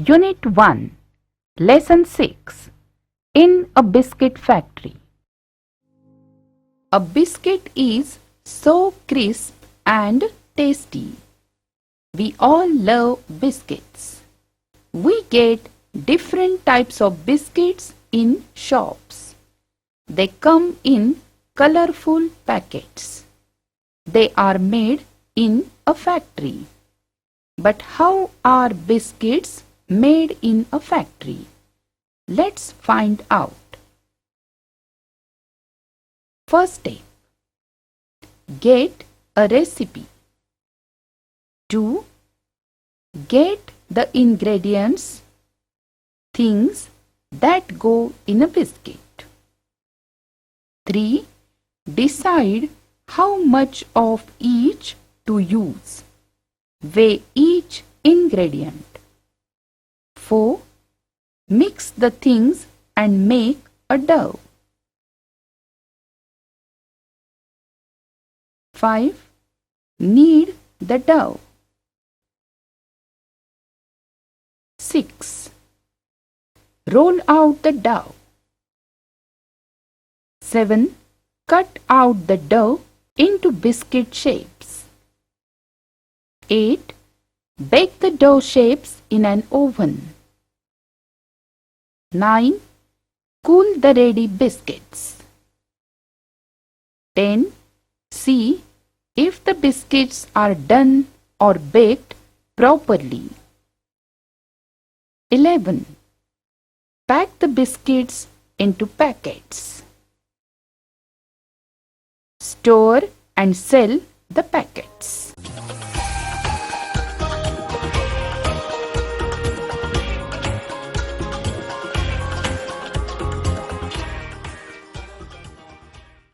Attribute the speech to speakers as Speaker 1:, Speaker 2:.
Speaker 1: Unit 1, Lesson 6, In a Biscuit Factory. A biscuit is so crisp and tasty. We all love biscuits. We get different types of biscuits in shops. They come in colorful packets. They are made in a factory. But how are biscuits made in a factory? Let's find out. First step. Get a recipe. 2. Get the ingredients, things that go in a biscuit. 3. Decide how much of each to use. Weigh each ingredient. 4. Mix the things and make a dough. 5. Knead the dough. 6. Roll out the dough. 7. Cut out the dough into biscuit shapes. 8. Bake the dough shapes in an oven. 9. Cool the ready biscuits. 10. See if the biscuits are done or baked properly. 11. Pack the biscuits into packets. Store and sell the packets.